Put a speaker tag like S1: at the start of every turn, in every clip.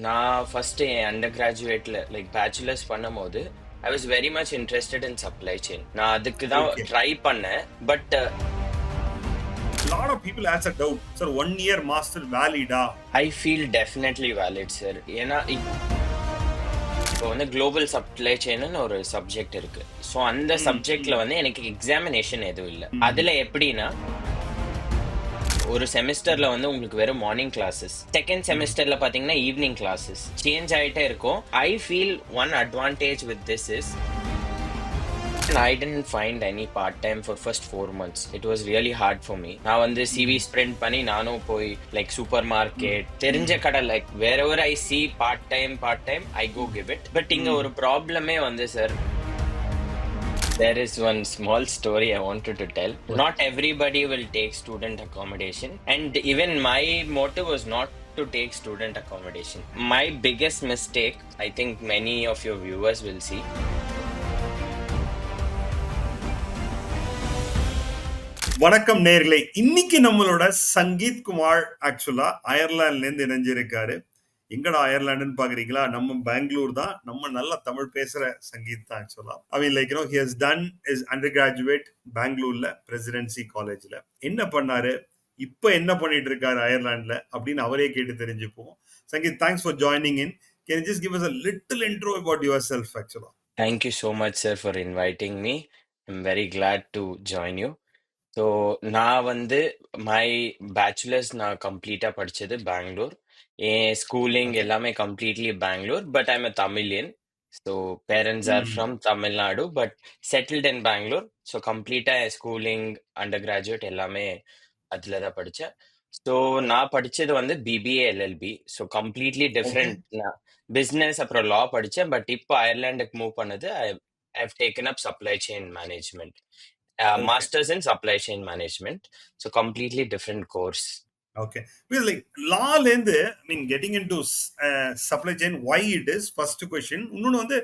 S1: நான் ஃபர்ஸ்ட் என் அண்டர் கிராஜுவேட்ல பேச்சுலர்ஸ் பண்ணும்போது I was very much interested in supply chain. நான் அதுக்கு தான்
S2: Okay.
S1: ட்ரை பண்ணேன். But
S2: A lot of people ask a doubt, sir, 1 year master valid?
S1: I feel definitely valid sir. ஏன்னா இப்போ வந்து குளோபல் சப்ளை செயின்னு ஒரு subject இருக்கு. So அந்த சப்ஜெக்ட்ல வந்து எனக்கு எக்ஸாமினேஷன் எதுவும் இல்லை. அதுல எப்படின்னா ஒரு செமஸ்டர்ல வந்து உங்களுக்கு வெறும் மார்னிங் கிளாஸஸ், செகண்ட் செமஸ்டர்ல பாத்தீங்கன்னா ஈவினிங் கிளாஸஸ் சேஞ்ச் ஆயிட்டே இருக்கும். I feel one advantage with this is I didn't find any part time for first 4 months. It was really hard for me. நான் வந்து சிவி ஸ்ப்ரிண்ட் பண்ணி நானும் போய் சூப்பர் மார்க்கெட் தெரிஞ்ச கடை wherever I see part time I go give it. But இங்க ஒரு ப்ராப்ளமே வந்து sir, there is one small story I wanted to tell. Not everybody will take student accommodation, and even my motive was not to take student accommodation. My biggest mistake, I think many of your viewers will see.
S2: வணக்கம் நேயர்களே, இன்னைக்கு நம்மளோட சங்கீத் குமார் ஆக்சுவலா அயர்லாந்துல இருந்து இணைஞ்சிருக்காரு. எங்கடா அயர்லாண்டுன்னு பாக்குறீங்களா? நம்ம பெங்களூர் தான். நம்ம நல்லா தமிழ் பேசுற சங்கீத் தான் ஆக்சுவலா. ஐ மீன் he has done his undergraduate பெங்களூர்ல பிரசிடென்சி காலேஜ்ல. என்ன பண்ணாரு, இப்ப என்ன பண்ணிட்டு இருக்காரு அயர்லாந்துல அப்படின்னு அவரே கேட்டு தெரிஞ்சுப்போம். Sangeeth, thanks for joining in. Can you just give us a little intro about yourself actually?
S1: Thank you so much, sir, for inviting me. I'm very glad to join you. So நான் வந்து மை பேச்சுலர்ஸ் நான் கம்ப்ளீட்டாக படித்தது பெங்களூர். என் schooling எல்லாமே completely Bangalore. But I'm a Tamilian. So parents are from Tamil Nadu but settled in Bangalore. So கம்ப்ளீட்டாக என் schooling under graduate எல்லாமே அதில் தான் படித்தேன். ஸோ நான் படித்தது வந்து BBA LLB. So completely different. நான் பிஸ்னஸ் அப்புறம் லா படித்தேன். பட் இப்போ அயர்லாண்டுக்கு மூவ் பண்ணது I have taken up supply chain management. Masters in Supply Chain Management. So completely different course.
S2: Okay. Because law lend, I mean, getting into supply chain, why it is, first question. The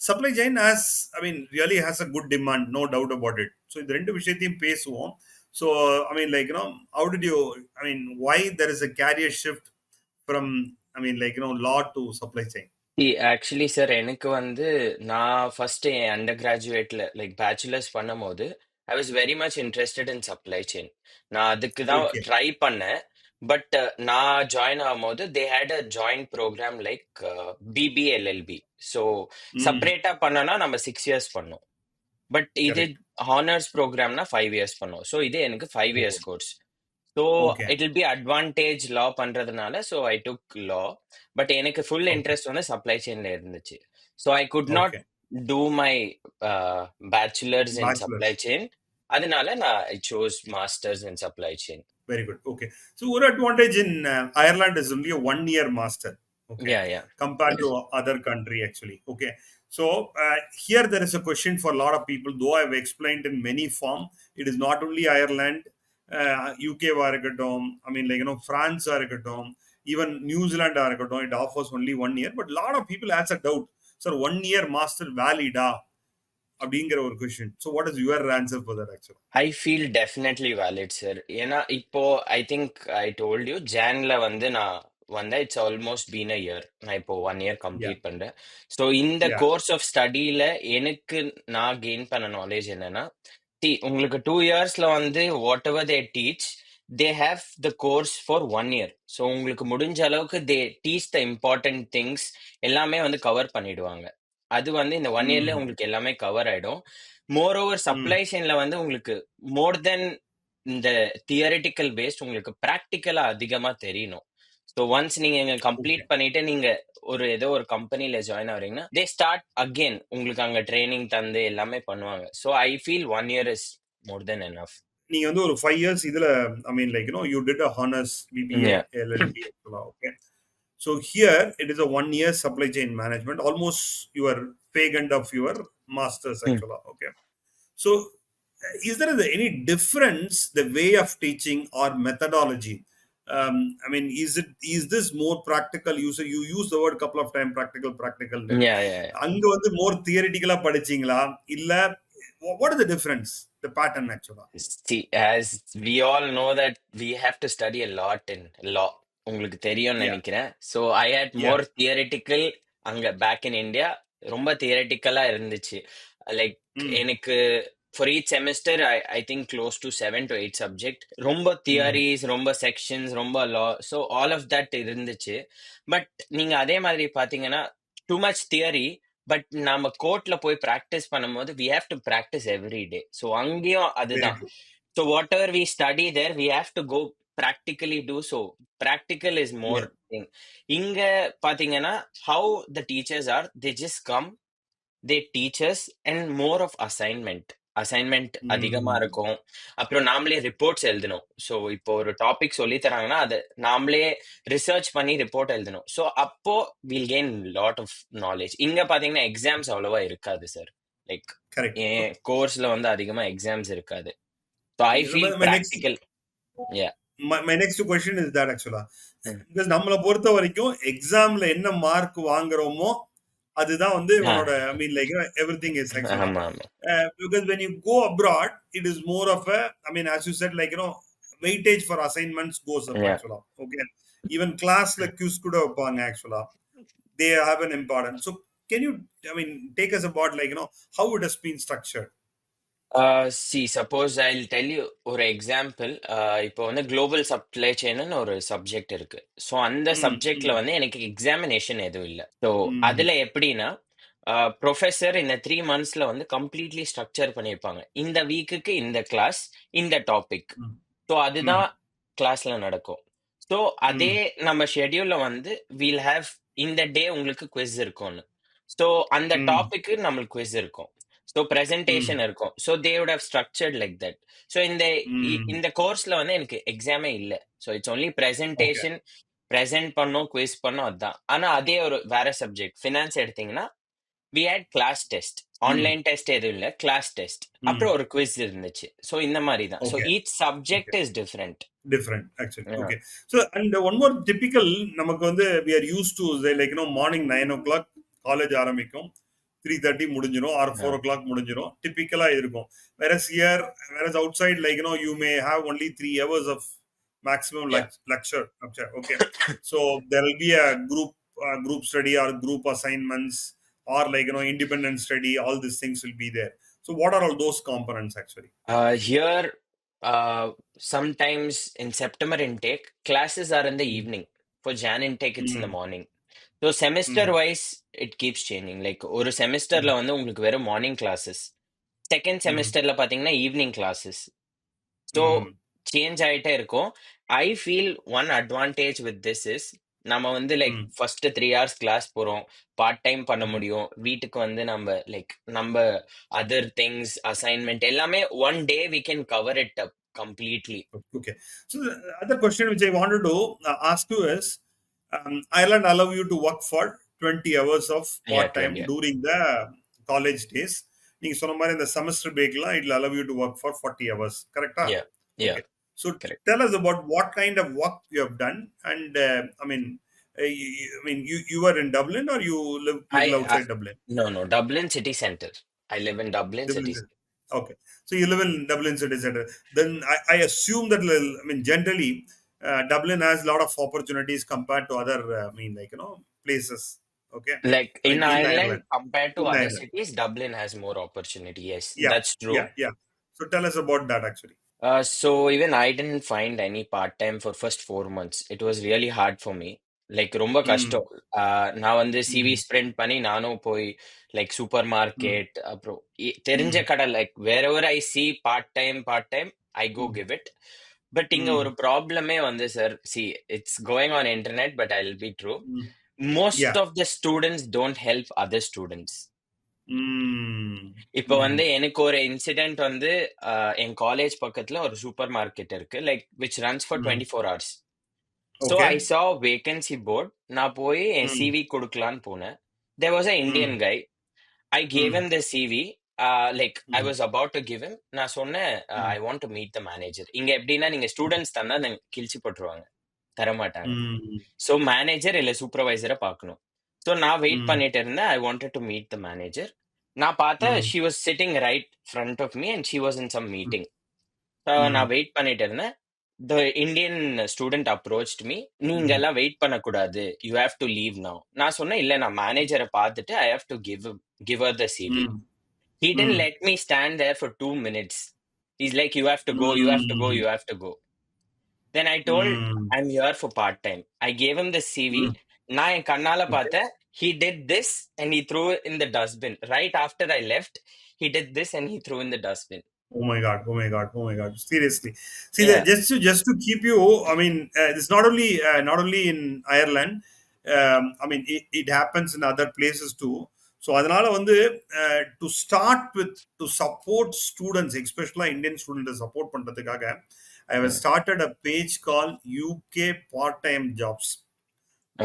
S2: supply chain has, I mean, really has a good demand, no doubt about it. So, the rendu vishayathiyum pesuvom. So, I mean, how did you, I mean, why there is a career shift from, I mean, law to supply chain?
S1: Actually sir, எனக்கு வந்து நான் first என் under கிராஜுவேட்ல bachelors பண்ணும்போது I was very much interested in supply chain. நான் அதுக்கு தான் try பண்ணேன். பட் நான் ஜாயின் ஆகும்போது they had a joint program BBLLB. So செப்பரேட்டா பண்ணனா நம்ம 6 years பண்ணோம். பட் இது ஹானர்ஸ் ப்ரோக்ராம்னா 5 years பண்ணோம். ஸோ இது எனக்கு 5 years course. So it will be advantage law பண்றதுனால. So I took law. But எனக்கு ஃபுல் இன்ட்ரெஸ்ட் வந்து சப்ளை செயின்ல இருந்துச்சு. So I could not do my bachelors in supply chain. அதனால நான் I chose masters in supply chain.
S2: Very good. Okay. So, one advantage in Ireland is only a 1 year master. Okay.
S1: Yeah.
S2: Compared to other country, actually. Okay. So, here there is a question for a lot of people, though I have explained in many form. It is not only Ireland, UK, I mean, France, even New Zealand, it offers only 1 year. But a lot of people ask a doubt, sir, 1 year master valid? அப்படிங்கிற ஒரு question. So what is your answer for that actually?
S1: I feel definitely valid sir. ஏன்னா இப்போ I think I told you ஜான்ல வந்து நான் வந்தா it's almost been a year. நான் இப்போ 1 year கம்ப்ளீட் பண்றேன். ஸோ இந்த கோர்ஸ் ஆஃப் ஸ்டடியில எனக்கு நான் கெயின் பண்ண நாலேஜ் என்னன்னா, உங்களுக்கு 2 yearsல வந்து what ever they teach, they have the course for 1 year. So உங்களுக்கு முடிஞ்ச அளவுக்கு தே டீச் த இம்பார்ட்டன்ட் திங்ஸ் எல்லாமே வந்து கவர் பண்ணிடுவாங்க. அது வந்து இந்த 1 yearல உங்களுக்கு எல்லாமே கவர் ஆயிடும். மோர் ஓவர் சப்ளை செயின்ல வந்து உங்களுக்கு மோர் தென் இந்த தியரிட்டிக்கல் பேஸ்ட் உங்களுக்கு பிராக்டிக்கலா அதிகமா தெரியணும். ஸோ ஒன்ஸ் நீங்க கம்ப்ளீட் பண்ணிட்டு நீங்க ஏதோ ஒரு கம்பெனில ஜாயின் ஆகுறீங்கன்னா தே ஸ்டார்ட் அகெயின் உங்களுக்கு அங்க ட்ரைனிங் தந்து எல்லாமே பண்ணுவாங்க. So I feel 1 year is more than enough.
S2: நீங்க வந்து ஒரு 5 years இதுல I mean you did a honours BBA LLB. Okay. So here it is a 1 year supply chain management, almost your fag end of your masters actually. Okay. So is there any difference the way of teaching or methodology? I mean, is this more practical? You use the word couple of times, practical.
S1: Yeah.
S2: அங்க வந்து more theoretical படிச்சீங்களா இல்ல what is the difference, the pattern actually?
S1: See, as we all know that we have to study a lot in law. உங்களுக்கு தெரியும்னு
S2: Yeah.
S1: நினைக்கிறேன். So I had
S2: Yeah.
S1: More theoretical அங்க back in India. ரொம்ப தியரிட்டிக்கலா இருந்துச்சு. Like
S2: Mm.
S1: எனக்கு for each semester I think close to 7 to 8 subject. ரொம்ப
S2: Mm.
S1: Theories, ரொம்ப செக்ஷன்ஸ், ரொம்ப law. So all of that இருந்துச்சு. பட் நீங்க அதே மாதிரி பார்த்தீங்கன்னா, டூ மச் தியரி. பட் நாம கோர்ட்ல போய் பிராக்டிஸ் பண்ணும்போது we have to practise every day. So அங்கேயும்
S2: Very
S1: அதுதான்.
S2: true.
S1: So whatever we study there, we have to go practically do so. Practical is more
S2: Yeah.
S1: thing. இங்க பாத்தீங்கன்னா, how the teachers are, they just come, they teach us and more of assignment. Assignment அதிகமா
S2: Mm.
S1: இருக்கும். அப்புறம் நாமளே reports எழுதணும். So இப்போ ஒரு topic சொல்லி தராங்கன்னா அதை நாமளே ரிசர்ச் பண்ணி ரிப்போர்ட் எழுதணும். ஸோ அப்போ will gain lot of knowledge. இங்க பாத்தீங்கன்னா எக்ஸாம்ஸ் அவ்வளவா இருக்காது சார். Like
S2: Correct.
S1: என்
S2: Okay.
S1: கோர்ஸ்ல வந்து அதிகமா எக்ஸாம்ஸ் இருக்காது. So I feel
S2: My next
S1: practical. Yeah.
S2: my next question is that actually
S1: Mm.
S2: because நம்மள பொறுத்த வரைக்கும் எக்ஸாம்ல என்ன மார்க் வாங்குறோமோ அதுதான் வந்து
S1: Ah,
S2: இவனோட ஐ மீன் லைக் எவ்ரிதிங் இஸ் ஆக்சுவலா
S1: ஆமா, ஆமா.
S2: because when you go abroad it is more of a I mean as you said like weightage for assignments goes up
S1: Yeah.
S2: actually okay even classல quiz கூட வைப்பாங்க actually they have an importance so can you I mean take us about like how it has been structured.
S1: See, suppose I'll tell you ஒரு example. இப்போ வந்து global supply chain ஒரு subject இருக்கு. So அந்த
S2: Mm,
S1: சப்ஜெக்ட்ல
S2: mm,
S1: வந்து எனக்கு examination எதுவும் இல்லை. ஸோ
S2: mm,
S1: அதுல எப்படின்னா, ப்ரொஃபஸர் இந்த 3 monthsல வந்து கம்ப்ளீட்லி ஸ்ட்ரக்சர் பண்ணியிருப்பாங்க. இந்த வீக்குக்கு இந்த கிளாஸ், இந்த டாபிக்.
S2: mm,
S1: ஸோ அதுதான்
S2: mm,
S1: கிளாஸ்ல நடக்கும். ஸோ அதே
S2: mm,
S1: நம்ம ஷெட்யூல்ல வந்து வீல் ஹேவ் இந்த டே உங்களுக்கு குவிஸ் இருக்கும்னு. ஸோ அந்த
S2: mm,
S1: டாபிக்கு நம்மளுக்கு குவிஸ் இருக்கும். ஸோ
S2: mm,
S1: பிரசன்டேஷன் இருக்கும். So they would have structured like that. So
S2: mm.
S1: இந்த கோர்ஸ்ல வந்து எனக்கு எக்ஸாமே இல்லை. So it's only
S2: Okay.
S1: Presentation. Present பண்ணோம், குவிஸ் பண்ணோம், அதுதான். ஆனா அதே ஒரு வேற சப்ஜெக்ட் ஃபினான்ஸ் எடுத்தீங்கன்னா we had class test.
S2: Mm,
S1: online test எதுவும் இல்லை, கிளாஸ் டெஸ்ட். அப்புறம்
S2: mm.
S1: ஒரு குவிஸ் இருந்துச்சு. ஸோ இந்த மாதிரி தான். So
S2: Okay.
S1: Each
S2: Okay.
S1: Subject is different.
S2: Different actually. Okay. So and one more typical நமக்கு வந்து we are used to say like morning 9 o'clock college ஆரம்பிக்கும் 3:30 முடிஞ்சிரும் or 4 o'clock முடிஞ்சிரும் டிபிக்கலா இருக்கும் whereas here whereas outside like you may have only 3 hours of maximum lecture okay so there will be a group study or group assignments or like independent study all these things will be there so what are all those components actually.
S1: Here, sometimes in September intake, classes are in the
S2: Mm,
S1: evening. For Jan intake, it's in the
S2: mm,
S1: morning. So semester
S2: mm,
S1: wise, it keeps changing. Like ஒரு செமஸ்டர்ல வந்து உங்களுக்கு வெறும் morning classes. Second
S2: mm,
S1: செமஸ்டர்ல பாத்தீங்கன்னா evening classes. So
S2: mm.
S1: Change ஆயிட்டே இருக்கும். I feel one advantage with this is நம்ம வந்து like
S2: Mm,
S1: first 3 hours class போறோம். பார்ட் டைம் பண்ண
S2: mm.
S1: முடியும். வீட்டுக்கு வந்து நம்ம லைக் நம்ம அதர் திங்ஸ் அசைன்மெண்ட் எல்லாமே one day we can cover it up completely.
S2: Okay. So the other question which I wanted to ask you is, Ireland allow you to work for 20 hours of
S1: yeah
S2: part time
S1: 20.
S2: during the college days. நீங்க சொன்ன மாதிரி இந்த semester பிரேக்லாம் it will allow you to work for 40 hours. Correctா?
S1: Yeah yeah
S2: Okay. So
S1: correct.
S2: tell us about what kind of work you have done and I mean you were in Dublin or you live
S1: a
S2: little outside Dublin?
S1: No no Dublin city centre. I live in Dublin
S2: Dublin
S1: city.
S2: City. Okay. So you live in Dublin city center. Then I assume that I mean generally Dublin has a lot of opportunities compared to other I mean like places. Okay.
S1: Like
S2: I
S1: in
S2: mean in
S1: Ireland,
S2: Ireland.
S1: compared to
S2: In
S1: other
S2: Ireland.
S1: cities, Dublin has more opportunity. Yes,
S2: Yeah.
S1: that's
S2: Yeah.
S1: true.
S2: Yeah. So tell us about that actually.
S1: So even I didn't find any part-time for first 4 months. It was really hard for me. Like ரொம்ப
S2: Mm,
S1: கஷ்டம். நான் வந்து CV
S2: mm,
S1: sprint பண்ணி நானும் போய் like super
S2: mm,
S1: market அப்புறம் தெரிஞ்ச
S2: mm,
S1: கடை like wherever I see part time I go
S2: mm,
S1: give it. But இங்க ஒரு
S2: mm,
S1: ப்ராப்ளமே வந்து sir, see it's going on internet but I will be true.
S2: mm.
S1: Most
S2: Yeah.
S1: Of the students don't help other students.
S2: Mm,
S1: இப்போ வந்து
S2: mm.
S1: எனக்கு ஒரு incident வந்து என் college பக்கத்துல ஒரு சூப்பர் மார்க்கெட் இருக்கு like which runs for
S2: Mm.
S1: 24 hours. So I
S2: Okay.
S1: Saw vacancy board. நான் போய் என்
S2: Mm,
S1: சிவி கொடுக்கலான்னு போனேன். There was a Indian
S2: mm,
S1: guy. I gave
S2: mm,
S1: him the CV. Like I
S2: mm,
S1: was about to give him. நான் சொன்னேன் I
S2: mm,
S1: want to meet the manager. இங்க எப்படின்னா நீங்க ஸ்டூடெண்ட்ஸ் தந்தா கிழிச்சு போட்டுருவாங்க, தரமாட்டாங்க.
S2: mm,
S1: ஸோ மேனேஜர் இல்ல சூப்பர்வைசரை பார்க்கணும். ஸோ நான் வெயிட்
S2: mm,
S1: பண்ணிட்டு இருந்தேன். I wanted to meet the manager. நான் பார்த்தேன்
S2: mm,
S1: she was sitting right front of me and she was in some
S2: mm,
S1: meeting. நான்
S2: mm,
S1: வெயிட் பண்ணிட்டு இருந்தேன். the Indian student approached me. நீங்க
S2: ம்.
S1: எல்லாம் வெயிட் பண்ணக்கூடாது. You have to leave now. நான் சொன்னேன், இல்ல நான் மேனேஜரை பார்த்துட்டு I have to give her the CV.
S2: ம்.
S1: He didn't
S2: ம்.
S1: let me stand there for 2 minutes. He's like, you have to go, you have to go,
S2: ம்.
S1: you have to go. Then I told,
S2: ம்.
S1: I'm here for part time. I gave him the CV.
S2: ம்.
S1: நான் என் கண்ணால
S2: okay.
S1: பார்த்தேன். He did this and he threw it in the dustbin. Right after I left, he did this and he threw in the dustbin.
S2: Oh my god! Oh my god! Oh my god! Seriously, see that
S1: Yeah.
S2: just to keep you. I mean, it's not only in Ireland. I mean, it happens in other places too. So அதனால வந்து to start with to support students, especially Indian students support பண்றதுக்காக, I have
S1: Mm.
S2: started a page called UK part-time jobs.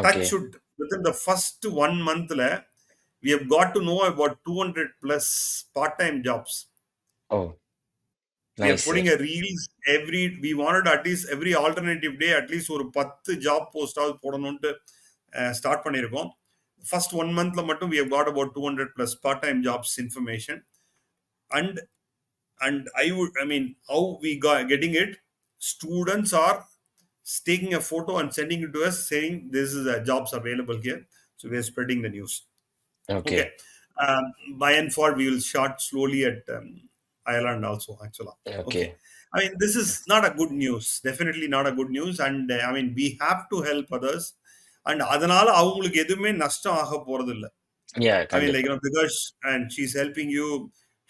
S2: Touch
S1: Okay.
S2: wood, within the first 1 month, we have got to know about 200 plus part-time jobs.
S1: Oh,
S2: We are
S1: nice, sir.
S2: putting a reels every, we wanted at least every alternative day at least ஒரு 10 job post ஆவது போடணும்ட்டு start பண்ணியிருக்கோம். First 1 monthல மட்டும் we have got about 200 plus part-time jobs information. and and I mean, how we got getting it, students are taking a photo and sending it to us saying this is a jobs available here, so we are spreading the news. Okay.
S1: Okay.
S2: Um, by and for, we will start slowly at Ireland also, actually. Okay.
S1: Okay.
S2: I mean, this is not a good news. Definitely not a good news. And I mean, we have to help others. And அதனால அவங்களுக்கு எதுவுமே நஷ்டம் ஆக போறது இல்ல.
S1: Yeah,
S2: I mean, like,
S1: கண்டிப்பா.
S2: because and she's helping you,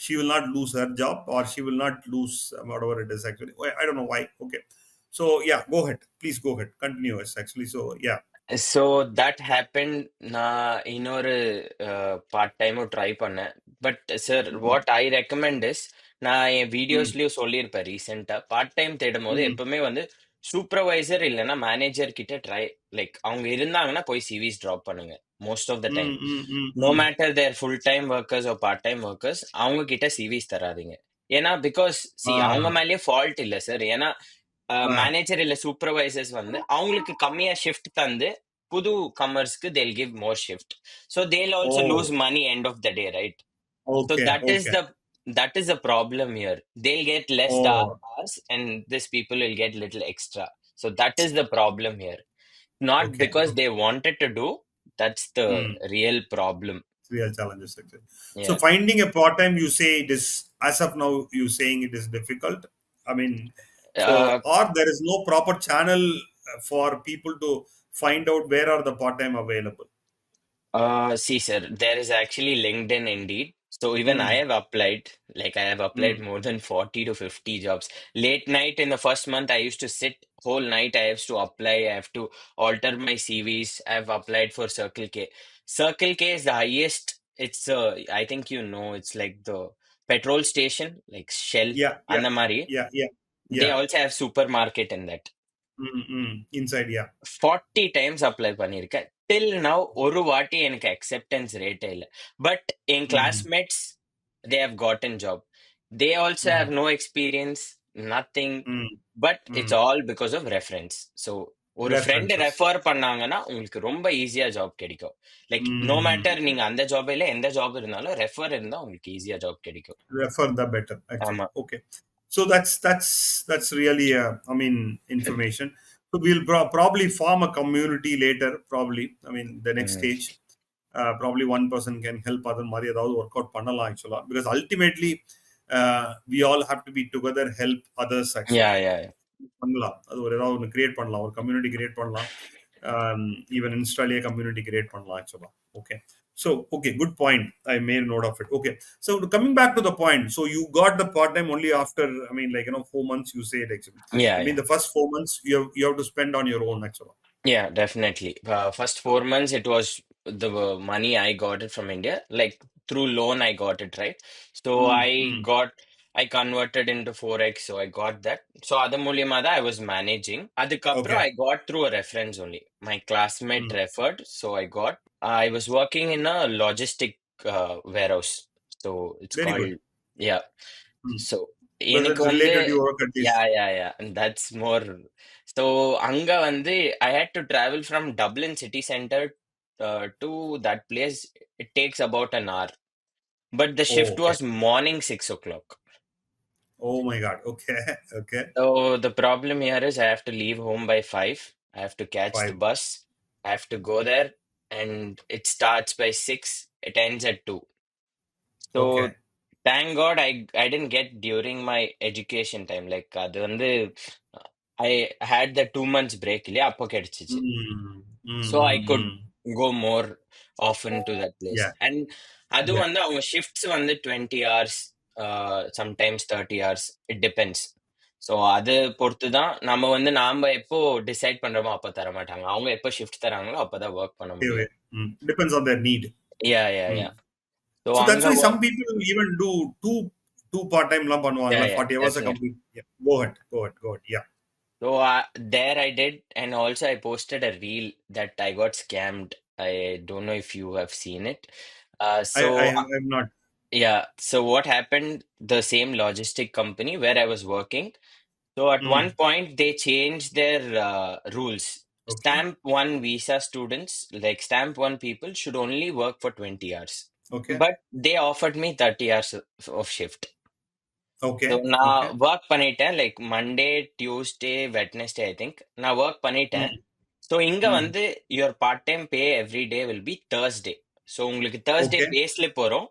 S2: she will not lose her job or she will not lose whatever it is actually. I don't know why. Okay. So yeah, go ahead. Please go ahead. Continue us actually. So yeah.
S1: So that happened. நான் இன்னொரு part டைமும் try பண்ணேன். But sir
S2: Mm,
S1: what I recommend is, நான் என்
S2: mm,
S1: வீடியோஸ்லயும் சொல்லியிருப்பேன் ரீசெண்டா. Part time தேடும் போது
S2: mm,
S1: எப்பவுமே வந்து சூப்பர்வைசர் இல்லைன்னா மேனேஜர் கிட்ட லைக் அவங்க இருந்தாங்கன்னா போய் சிவிஸ் ட்ராப் பண்ணுங்க. Most of the time,
S2: mm, mm, mm,
S1: no
S2: mm.
S1: Matter there full time workers or part time workers, அவங்க கிட்ட சிவிஸ் தராதீங்க. ஏன்னா பிகாஸ் சி அவங்க
S2: Ah,
S1: மேலேயே ஃபால்ட் இல்லை சார். ஏன்னா
S2: ah,
S1: மேனேஜர் இல்ல சூப்பர்வைசர்ஸ் வந்து அவங்களுக்கு கம்மியா ஷிஃப்ட் தந்து புது கமர்ஸ்க்கு they'll give more shift, so they'll also lose
S2: oh,
S1: money end of the day, right? So
S2: okay, okay.
S1: that is the problem here. They'll get less
S2: Oh,
S1: hours and these people will get little extra. So that is the problem here, not
S2: okay,
S1: because
S2: okay.
S1: they wanted to do. That's the
S2: Mm,
S1: real problem.
S2: real challenges actually. So
S1: Yeah.
S2: finding a part time, you say it is, as of now, you saying it is difficult. I mean, so
S1: uh,
S2: or there is no proper channel for people to find out where are the part time available.
S1: See, sir, there is actually LinkedIn Indeed. So even I
S2: Mm,
S1: have applied, like I have applied
S2: mm,
S1: more than 40 to 50 jobs. Late night in the first month, I used to sit whole night. I have to apply. I have to alter my CVs. I have applied for Circle K. Circle K is the highest. It's I think you know, it's like the petrol station, like Shell,
S2: yeah, yeah,
S1: Annamari.
S2: yeah, yeah,
S1: They
S2: yeah.
S1: also have supermarket in that.
S2: Mm, inside, yeah.
S1: 40 times apply பண்ணியிருக்கேன். Till now ஒரு வாட்டி எனக்கு acceptance ரேட்டே இல்ல. But என்
S2: Mm,
S1: classmates they have gotten job. They also
S2: mm,
S1: have no experience, nothing.
S2: mm,
S1: but it's
S2: mm.
S1: All because of reference. So ஒரு friend
S2: References.
S1: Refer பண்ணாங்கன்னா உங்களுக்கு ரொம்ப ஈஸியா ஜாப் கிடைக்கும். Like no
S2: Mm.
S1: மேட்டர் நீங்க அந்த job இல்ல எந்த ஜாப் இருந்தாலும் ரெஃபர் இருந்தா உங்களுக்கு ஈஸியா ஜாப் கிடைக்கும்.
S2: Refer the better actually.
S1: ஆமா.
S2: Okay, so that's really I mean, information. So we'll probably form a community later, probably. I mean, the next
S1: Mm.
S2: stage, probably one person can help other மாதிரி ஏதாவது work out பண்ணலாம் ஆக்சுவலா, because ultimately we all have to be together, help others
S1: yeah
S2: actually.
S1: யா.
S2: பண்ணலாம், அது ஒரு ஏதாவது ஒன்று create பண்ணலாம், ஒரு கம்யூனிட்டி கிரியேட் பண்ணலாம். ஈவன் இன்ஸ்டாலேயே கம்யூனிட்டி கிரியேட் பண்ணலாம் ஆக்சுவலா. Okay, so okay, good point, I made note of it. Okay, so coming back to the point, so you got the part time only after, I mean, like, 4 months you say it actually.
S1: Yeah
S2: I
S1: yeah.
S2: mean, the first 4 months you have to spend on your own actually.
S1: Yeah, definitely. First 4 months, it was the money I got it from India, like through loan, I got it, right? So
S2: Mm, mm.
S1: I converted into Forex, so I got that. So அது மூலியமா தான் I was managing. அதுக்கப்புறம்
S2: Okay.
S1: I got through a reference only. My classmate
S2: Mm.
S1: referred, so I got. I was working in a logistic warehouse. So it's
S2: Very
S1: called,
S2: good.
S1: yeah.
S2: Mm.
S1: So
S2: Because
S1: எனக்கு
S2: it's
S1: வந்து
S2: related to your work at least.
S1: yeah, and that's more. So அங்க வந்து I had to travel from Dublin city center to that place. It takes about an hour, but the shift
S2: Oh, okay.
S1: was morning 6 o'clock.
S2: Oh my God. Okay. Okay.
S1: So the problem here is I have to leave home by 5. I have to catch the
S2: 5.
S1: bus. I have to go there, and it starts by 6. It ends at 2.
S2: Okay.
S1: So thank God I didn't get during my education time. Like அது வந்து I had the 2 months break இல்லையா அப்போ கிடைச்சிச்சு.
S2: Mm. Mm,
S1: So I
S2: mm,
S1: could
S2: mm.
S1: go more often to that place.
S2: Yeah.
S1: And அது
S2: Yeah.
S1: வந்து அவங்க shifts வந்து 20 hours, sometimes 30 hours. It depends. So அது பொறுத்து தான் நம்ம வந்து நாம எப்போ டிசைட் பண்றோமோ அப்ப தர மாட்டாங்க. அவங்க எப்போ ஷிஃப்ட் தராங்களோ அப்பதான் ஒர்க் பண்ண
S2: Yeah,
S1: முடியும்.
S2: yeah. Depends on their need.
S1: Yeah, yeah,
S2: Mm.
S1: yeah. So
S2: So
S1: அங்க
S2: that's why some
S1: work,
S2: people even do two part-time லாம்
S1: yeah,
S2: பண்ணுவாங்கல்ல,
S1: yeah,
S2: 40 hours
S1: definitely.
S2: complete. Yeah. Go ahead. Go ahead. Go ahead. Yeah.
S1: So there I did, and also I posted a reel that I got scammed. I don't know if you have seen it.
S2: I'm not.
S1: Yeah, so what happened? The same logistic company where I was working. So at one
S2: Mm.
S1: point they changed their rules.
S2: Okay.
S1: Stamp one visa students, like stamp one people, should only work for 20 hours.
S2: Okay.
S1: But they offered me 30 hours of shift. So
S2: Okay.
S1: நான்
S2: Okay.
S1: Work பண்ணிட்டேன் like Monday Tuesday Wednesday I think நான் work பண்ணிட்டேன்.
S2: Mm.
S1: So இங்க
S2: Mm.
S1: வந்து your part time pay every day will be Thursday. So உங்களுக்கு Thursday
S2: Okay.
S1: Pay slip வரும்,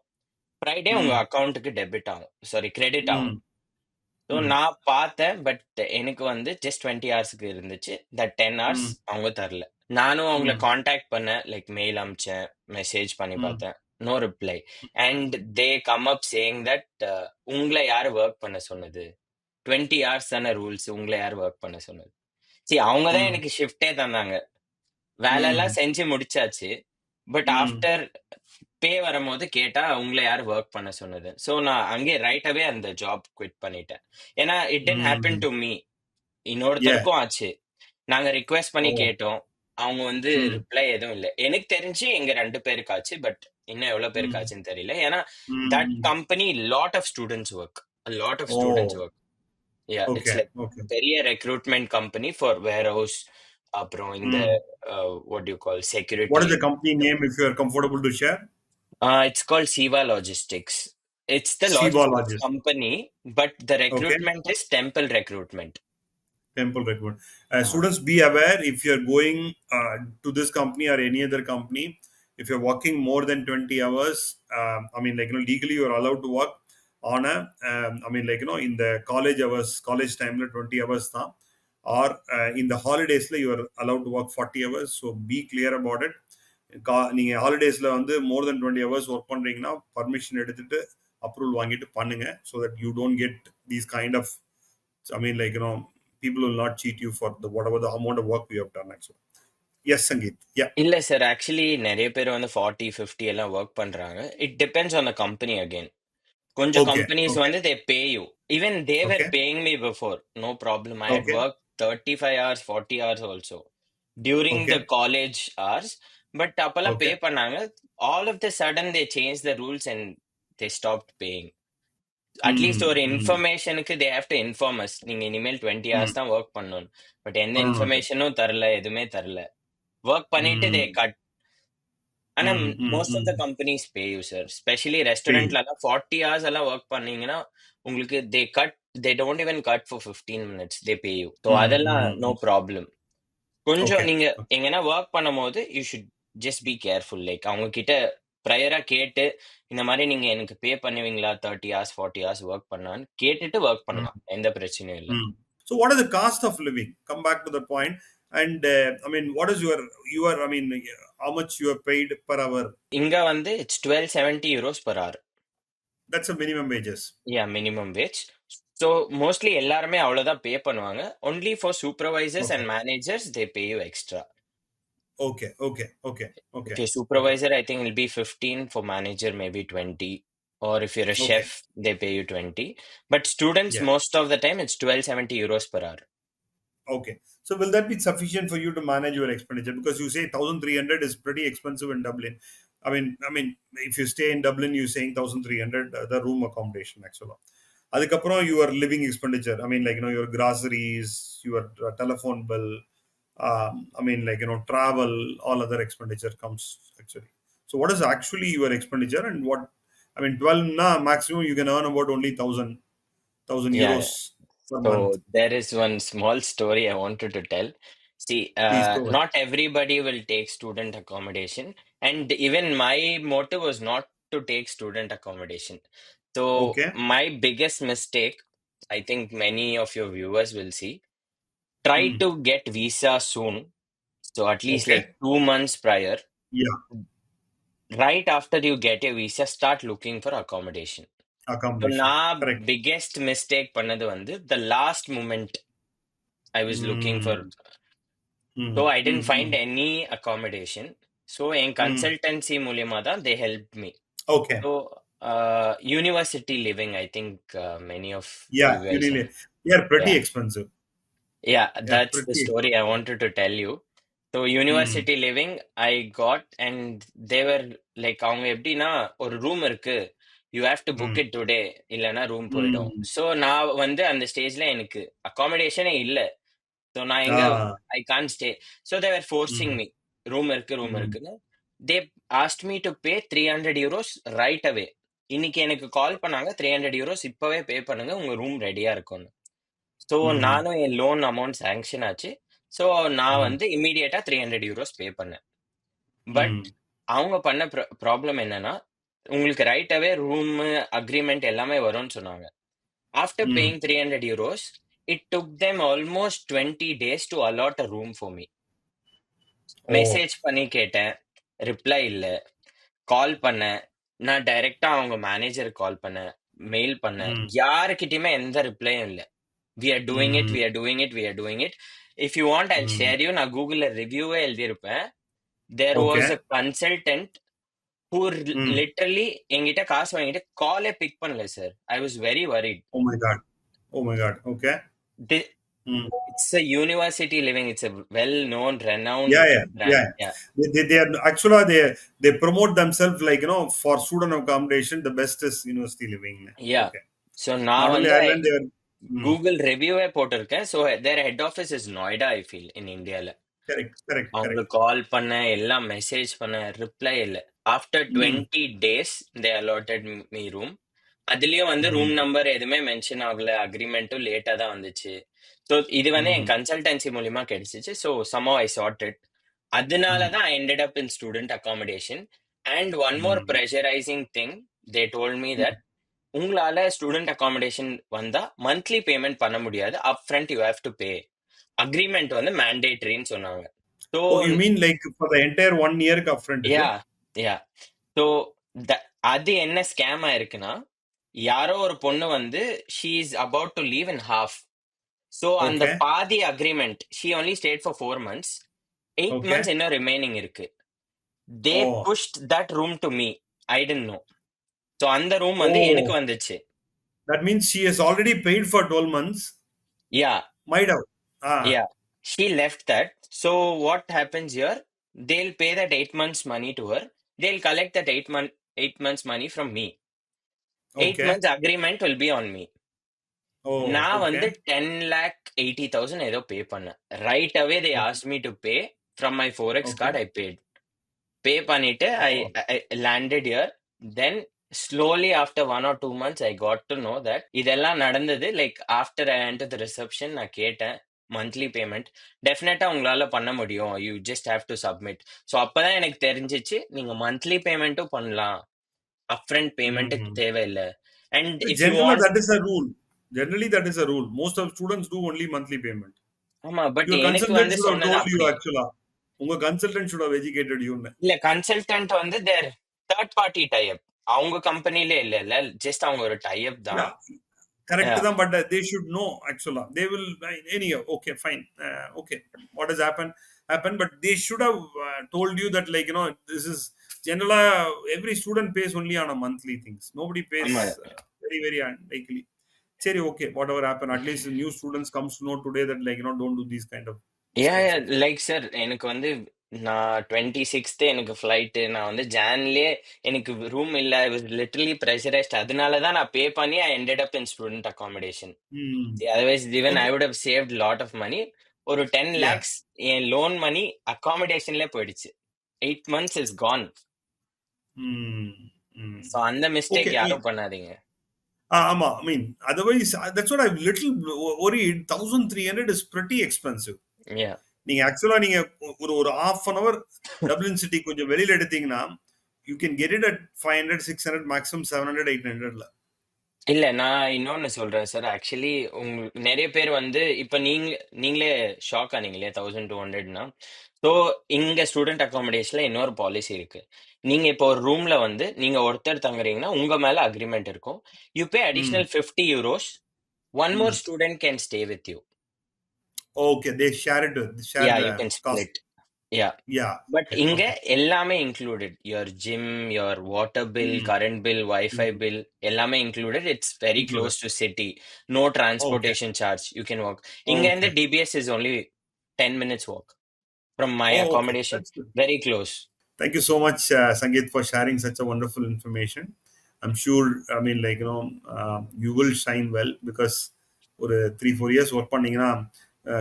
S1: Friday உங்க
S2: Mm.
S1: அக்கௌண்ட்டுக்கு டெபிட் ஆகும், சாரி கிரெடிட் ஆகும்.
S2: Mm.
S1: So
S2: Mm.
S1: நான் பார்த்தேன், பட் எனக்கு வந்து ஜஸ்ட் 20 ஹவர்ஸ்க்கு இருந்துச்சு. That 10 hours
S2: Mm.
S1: அவங்க தரல. நானும் அவங்கள
S2: Mm.
S1: காண்டாக்ட் பண்ணேன், லைக் மெயில் அனுப்பிச்சேன், மெசேஜ் பண்ணி
S2: Mm.
S1: பார்த்தேன், no reply. And they come up saying that உங்களை யாரு ஒர்க் பண்ண சொன்னது, 20 ஹார்ஸ் தானே ரூல்ஸ், உங்களை யார் ஒர்க் பண்ண சொன்னது. சரி, அவங்க தான்
S2: Mm.
S1: எனக்கு ஷிஃப்டே தந்தாங்க, வேலை எல்லாம்
S2: Mm.
S1: செஞ்சு முடிச்சாச்சு. But
S2: Mm.
S1: ஆஃப்டர் பே வரும்போது கேட்டா உங்களை யார் ஒர்க் பண்ண சொன்னது. ஸோ நான் அங்கே ரைட் அவே அந்த ஜாப் குவிட் பண்ணிட்டேன். ஏன்னா it didn't happen
S2: Mm.
S1: To me,
S2: Yeah.
S1: இன்னொருத்தருக்கும் ஆச்சு. நாங்க ரிக்வெஸ்ட் பண்ணி
S2: Oh.
S1: கேட்டோம், அவங்க வந்து
S2: Mm.
S1: ரிப்ளை எதுவும் இல்லை. எனக்கு தெரிஞ்சு எங்க 2 பேருக்கு ஆச்சு, பட் இன்னும் எவ்வளவு பேருக்கு
S2: Mm.
S1: ஆச்சுன்னு தெரியல. ஏன்னா that
S2: Mm.
S1: Company lot of students work, lot of students
S2: Oh.
S1: Work. Yeah, it's
S2: Okay.
S1: like
S2: Okay.
S1: பெரிய ரெக்ரூட்மெண்ட் கம்பெனி ஃபார் வேர்ஹவுஸ், அப்புறம் இந்த
S2: Mm.
S1: what do you call
S2: What
S1: security.
S2: is the company name if you are comfortable to share?
S1: It's called Siva Logistics. It's the
S2: Siva
S1: logistics
S2: Logis.
S1: company, but the
S2: Okay.
S1: recruitment is Temple Recruitment.
S2: Temple Recruitment.
S1: Uh,
S2: Students, be aware if you're going to this company or any other company, if you're working more than 20 hours, I mean, like, legally you're allowed to work on I mean, like, in the college hours, college time, 20 hours, tha, or in the holidays, you are allowed to work 40 hours. So be clear about it. நீங்கள் ஹாலிடேஸில் வந்து more than 20 hours work பண்ணுறீங்கன்னா permission எடுத்துட்டு approval வாங்கிட்டு பண்ணுங்க so that you don't get these kind of I mean, like, people will not cheat you for the whatever the amount of work you have done, actually. Yes, Sangeeth. Yeah.
S1: இல்ல சார், actually நிறைய பேர் வந்து 40, 50 எல்லாம் work பண்றாங்க. It depends on the company again. கொஞ்சம்
S2: Okay.
S1: Companies
S2: Okay.
S1: வந்து they pay you. Even they were
S2: Okay.
S1: Paying me before, no problem. I had
S2: Okay.
S1: Work 35 hours, 40 hours also during the
S2: Okay.
S1: College hours. But அப்பெல்லாம் pay
S2: Okay.
S1: பண்ணாங்க. All of the sudden they change the rules and they stopped paying. At least
S2: Mm,
S1: ஒரு
S2: mm,
S1: இன்ஃபர்மேஷனுக்கு they have to inform us, நீங்க இனிமேல் 20
S2: mm.
S1: Hours தான் work பண்ணணும். But எந்த
S2: பண்ணணும்.
S1: இன்ஃபர்மேஷனும் தரல, எதுவுமே தரல. ஒர்க் பண்ணிட்டு தே
S2: Mm,
S1: கட். ஆனா
S2: mm, mm,
S1: most of the
S2: mm.
S1: Companies pay you sir. Specially
S2: Pay.
S1: ரெஸ்டாரண்ட்ல எல்லாம் 40 ஹவர்ஸ் எல்லாம் ஒர்க் பண்ணீங்கன்னா உங்களுக்கு they don't even cut for 15 minutes, they pay you. So
S2: Mm,
S1: அதெல்லாம்
S2: mm,
S1: நோ
S2: mm.
S1: ப்ராப்ளம். கொஞ்சம்
S2: Okay.
S1: நீங்க
S2: Okay.
S1: எங்கன்னா work பண்ணும்போது you should just be careful. Like அவங்க கிட்ட ப்ரையரா கேட்டு இந்த மாதிரி நீங்க எனக்கு பே பண்ணுவீங்களா 30 ஹவர்ஸ் 40 ஹவர்ஸ் ஒர்க் பண்ணான்னு கேட்டுட்டு ஒர்க்
S2: Mm,
S1: பண்ணலாம், எந்த பிரச்சனையும் இல்லை.
S2: mm. So, what is the cost of living? Come back to the point. And I mean, what is your? I mean, how much you are paid per hour?
S1: இங்க வந்து it's 1270 euros per hour.
S2: That's a minimum wages.
S1: Yeah, minimum wage. So mostly எல்லாருமே அவ்வளோதான் பே பண்ணுவாங்க. Only for supervisors
S2: Okay.
S1: And managers they pay you extra.
S2: Okay. Okay. Okay.
S1: If
S2: Okay.
S1: you're
S2: Okay.
S1: supervisor, I think it'll be 15. For manager, maybe 20. Or if you're a
S2: Okay.
S1: chef, they pay you 20. But students,
S2: Yeah.
S1: most of the time, it's 1270 euros per hour.
S2: Okay. So will that be sufficient for you to manage your expenditure? Because you say 1,300 is pretty expensive in Dublin. I mean, if you stay in Dublin, you're saying 1,300 the room accommodation actually. அதுக்கப்புறம் your living expenditure. I mean, like, your groceries, your telephone bill. I mean, like, travel, all other expenditure comes actually. So what is actually your expenditure and what? I mean, 12 na maximum you can earn about only 1,000. 1,000
S1: Yeah.
S2: euros per month.
S1: So there is one small story I wanted to tell. See,
S2: Please go ahead.
S1: not everybody will take student accommodation, and even my motive was not to take student accommodation. So
S2: Okay.
S1: my biggest mistake, I think many of your viewers will see, try
S2: Hmm.
S1: to get visa soon. So at least
S2: Okay.
S1: like 2 months prior.
S2: Yeah.
S1: Right after you get a visa, start looking for accommodation. So
S2: Accommodation.
S1: நான்
S2: Correct.
S1: biggest mistake பண்ணது வந்து the last moment I was looking for.
S2: Hmm. Hmm.
S1: So I didn't
S2: Hmm.
S1: find
S2: Hmm.
S1: any accommodation. So in
S2: Hmm.
S1: consultancy மூலியமா தான் they helped me.
S2: Okay.
S1: So university living, I think many of
S2: Yeah.
S1: you guys know.
S2: They are pretty
S1: Yeah.
S2: expensive.
S1: Yeah,
S2: Yeah.
S1: that's the
S2: Pretty
S1: story I
S2: expensive.
S1: wanted to tell you. So
S2: Hmm.
S1: university living I got, and they were like அவங்க எப்படின்னா ஒரு room இருக்கு, you have to book
S2: Hmm.
S1: it today இல்லைன்னா room போயிடும்.
S2: Hmm.
S1: So நான் வந்து அந்த ஸ்டேஜ்ல எனக்கு அகாமடேஷனே இல்லை. ஸோ நான் எங்க
S2: Ah.
S1: I can't stay. So they ஃபோர்சிங்
S2: Hmm.
S1: Me, room
S2: Hmm.
S1: இருக்குன்னு. They asked me to pay 300 euros right away. இன்னைக்கு எனக்கு கால் பண்ணாங்க, 300 euros இப்பவே பே பண்ணுங்க, உங்க ரூம் ரெடியா இருக்கும்னு. So
S2: Hmm.
S1: நானும் என் லோன் அமௌண்ட் சாங்ஷன் ஆச்சு. ஸோ நான்
S2: Hmm.
S1: வந்து இம்மீடியட்டா 300 euros பே பண்ணேன். But
S2: Hmm.
S1: அவங்க பண்ண ப்ராப்ளம் என்னன்னா, உங்களுக்கு ரைட் அவே ரூம் அக்ரிமெண்ட் எல்லாமே வரும்னு சொன்னாங்க. After
S2: Hmm.
S1: Paying 300 euros, it took them almost 20 days to allot a room for me.
S2: Oh.
S1: Message பண்ணி கேட்டேன், ரிப்ளை இல்ல. கால் பண்ணேன். நான் டைரக்ட்டா அவங்க மேனேஜருக்கு கால் பண்ணேன். மெயில் பண்ணேன்.
S2: Hmm.
S1: யாருகிட்டயுமே எந்த ரிப்ளையும் இல்ல. "We are doing it,
S2: Hmm.
S1: We are doing it, we are doing it. If you want I will
S2: Hmm.
S1: Share you." நான் Googleல ரிவ்யூவே எழுதியிருப்பேன். There was
S2: Okay.
S1: A consultant who
S2: Hmm.
S1: Literally என்கிட்ட காசு வாங்கிட்டு காலே பிக் பண்ணல sir. I was very worried.
S2: Oh my God. Oh my God. Okay.
S1: The
S2: Hmm.
S1: இட்ஸ் a university living. It's a well known, renowned
S2: Yeah, yeah,
S1: brand.
S2: yeah.
S1: Yeah.
S2: They are actually they promote themselves like for student accommodation the best is university living.
S1: Yeah.
S2: Okay.
S1: So நான்
S2: Not only
S1: வந்து
S2: Ireland, they are. Hmm.
S1: Google ரிவ்யூவே போட்டிருக்கேன். So there head office is Noida I feel இன் இந்தியால.
S2: Correct, correct, correct.
S1: அவங்களுக்கு கால் பண்ணேன், எல்லாம் message பண்ணேன், reply இல்ல. After
S2: Hmm.
S1: 20 days தே allotted me room. அதுலயும் வந்து
S2: Hmm.
S1: ரூம் நம்பர் எதுவுமே மென்ஷன் ஆகல, அக்ரிமெண்ட்டும் லேட்டா தான் வந்துச்சு. ஸோ இது வந்து
S2: Hmm.
S1: என் கன்சல்டன்சி மூலியமா கிடைச்சிச்சு. So somehow I sorted. அதனால
S2: Hmm.
S1: தான் I ended up in student accommodation. And one more
S2: Hmm.
S1: pressurizing thing, they told me
S2: Hmm.
S1: that உங்களால ஸ்டூடெண்ட் அகாமடேஷன் வந்தா மந்த்லி பேமெண்ட் பண்ண முடியாது, up front you have to pay. Agreement வந்து மேண்டேட்டரின்னு சொன்னாங்க. So
S2: Oh, you mean like for the entire 1 year upfront, is
S1: yeah
S2: it?
S1: Yeah so அது என்ன scam ஆயிருக்குன்னா, யாரோ ஒரு பொண்ணு வந்து she is about to leave in half. So அந்த
S2: Okay.
S1: பாதி agreement she only stayed for 4 months. 8 months
S2: Okay.
S1: இன்னும் ரிமைனிங் இருக்கு. They
S2: Oh.
S1: Pushed that room to me. I didn't know. So அந்த ரூம் வந்து எனக்கு
S2: Oh.
S1: வந்துச்சு.
S2: That means she has already paid for 12 months.
S1: Yeah
S2: Might have. Ah.
S1: Yeah, she left that. So what happens here? They'll pay that 8 months money to her. They'll collect that 8 months money from me. Eight
S2: Okay.
S1: months agreement will be on me.
S2: Oh,
S1: நான் வந்து
S2: okay.
S1: 10,80,000 ஏதோ பே பண்ணேன். Right away they
S2: Okay.
S1: asked me to pay from my Forex
S2: Okay.
S1: card. I paid. பே பண்ணிட்டு
S2: Oh.
S1: I landed here. Then slowly after 1 or 2 months I got to know that இதெல்லாம் நடந்தது. Like after I entered the reception, நான் கேட்டேன் monthly payment டெஃபினட்டா உங்களால பண்ண முடியும், you just have to submit. So அப்பதான் எனக்கு தெரிஞ்சிச்சு நீங்க மந்த்லி பேமெண்ட்டும் பண்ணலாம், அப்ஃப்ரண்ட் பேமெண்ட்டுக்கு
S2: Hmm.
S1: தேவையில்லை. And if you
S2: Generally,
S1: want.
S2: that is a rule. Generally, that is a rule. Most of students do only monthly payment.
S1: ஆமா, பட்
S2: Your
S1: எனக்கு
S2: consultant
S1: வந்து
S2: should have
S1: சொன்னது
S2: told you
S1: அப்படி
S2: actually. உங்க consultant should have educated you.
S1: இல்ல. Consultant வந்து தேர் third party type, அவங்க கம்பெனிலே இல்ல இல்ல, ஜஸ்ட் அவங்க ஒரு டைப் தான்.
S2: Yeah, correct
S1: Yeah.
S2: them, but they should know actually. They will anyhow. Okay, fine. Okay, what has happened, but they should have told you that this is general. Every student pays only on a monthly things. Nobody pays
S1: ஆமா.
S2: very very unlikely. Sorry, okay, whatever happened. At least the new students comes to know today that don't do these kind of mistakes. Okay.
S1: Like sir, எனக்கு வந்து நான் 26th எனக்கு flight. நான் வந்து ஜான்லயே எனக்கு room இல்ல. I was literally pressurised. அதனால தான் நான் பே பண்ணி I ended up in student accommodation.
S2: Hmm.
S1: Otherwise even I
S2: Okay.
S1: Would have saved lot of money. ஒரு 10
S2: Yeah.
S1: lakhs என் லோன் மணி அகாமடேஷன்ல போயிடுச்சு. 8 months is gone.
S2: Hmm. Hmm.
S1: So அந்த mistake
S2: Okay.
S1: யாரும் பண்ணாதீங்க.
S2: ஆமா. I mean, otherwise, that's what I'm little worried. 1,300 is pretty expensive.
S1: Yeah.
S2: நீங்க ஆக்சுவலா நீங்க ஒரு ஒரு half an hour Dublin city கொஞ்சம் வெளியில எடுத்தீங்கன்னா, you can get it at 500, 600 maximum 700, 800ல.
S1: இல்ல நான் இன்னொன்னு சொல்றேன் சார். ஆக்சுவலி நெறைய பேர் வந்து இப்ப நீங்களே ஷாக் ஆனீங்க இல்லையா? 1200ன்னா. ஸோ இங்க ஸ்டூடெண்ட் அக்காமடேஷன்ல இன்னொரு பாலிசி இருக்கு. நீங்க இப்போ ஒரு ரூம்ல வந்து நீங்க ஒருத்தர் தங்குறீங்கன்னா, உங்க மேல அக்ரீமெண்ட் இருக்கும். யூ பே
S2: ம்.
S1: Additional €50. One more
S2: hmm.
S1: Student can stay with you.
S2: Okay. They share
S1: yeah
S2: the
S1: you can
S2: cost.
S1: Split. Yeah.
S2: Yeah.
S1: But
S2: Okay.
S1: இங்க
S2: Okay.
S1: எல்லாமே included. Your gym, your water bill,
S2: hmm.
S1: Current bill, wifi
S2: hmm.
S1: Bill எல்லாமே included. It's very
S2: Included.
S1: Close to city. No
S2: Okay.
S1: Transportation charge. You can walk. இங்க இருந்து
S2: Okay.
S1: DBS is only 10 minutes walk from my
S2: Oh, okay.
S1: Accommodation.
S2: That's good.
S1: Very close.
S2: Thank you so much, Sangeeth, for sharing such a wonderful information. I'm sure, I mean, like, you will shine well because ஒரு 3-4 years work பண்ணீங்கன்னா, அ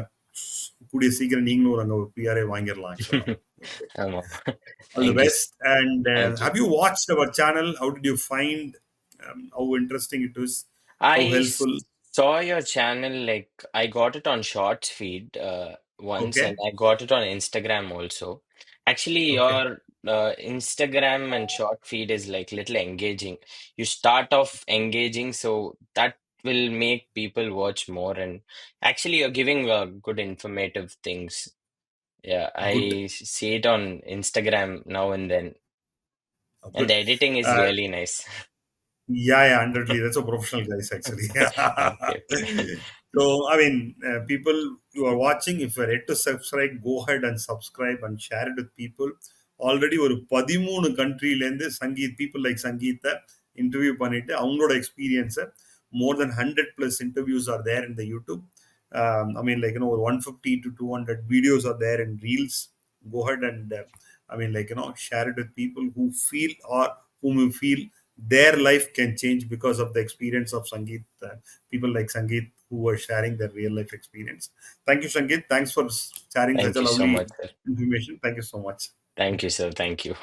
S2: கூடிய சீக்கிரம் நீங்களும் ஒரு அங்க ஒரு PRA வாங்கிரலாம் ஆக்சுவலா. Okay.
S1: ஆமா.
S2: All the
S1: thank you.
S2: best. And
S1: thank you.
S2: have you watched our channel? How did you find how interesting it is? How
S1: I
S2: helpful?
S1: saw your channel, like I got it on Shorts feed once, and
S2: Okay.
S1: I got it on Instagram also. Actually,
S2: Okay.
S1: your Instagram and short feed is like little engaging. You start off engaging, so that will make people watch more. And actually, you're giving good informative things. Yeah,
S2: Good.
S1: I see it on Instagram now and then, and
S2: Good.
S1: the editing is
S2: Uh,
S1: really nice.
S2: Yeah, 100. That's a professional guys actually.
S1: Okay, okay.
S2: So, I mean, people who are watching, if you're yet to subscribe, go ahead and subscribe and share it with people. Already ஒரு 13 கண்ட்ரிலேருந்து Sangeeth people like சங்கீத்தை interview பண்ணிட்டு அவங்களோட எக்ஸ்பீரியன்ஸை more than 100+ interviews are there in the YouTube. I mean, like, ஒரு 150 to 200 videos are there in reels. Go ahead and I mean, like, share it with people who feel or whom you feel their life can change because of the experience of Sangeeth. People like Sangeeth who are sharing their real life experience. Thank you, Sangeeth. Thanks for sharing such
S1: Thank
S2: a
S1: you so
S2: lovely
S1: much, sir.
S2: information. Thank you so much.
S1: Thank you, sir. Thank you.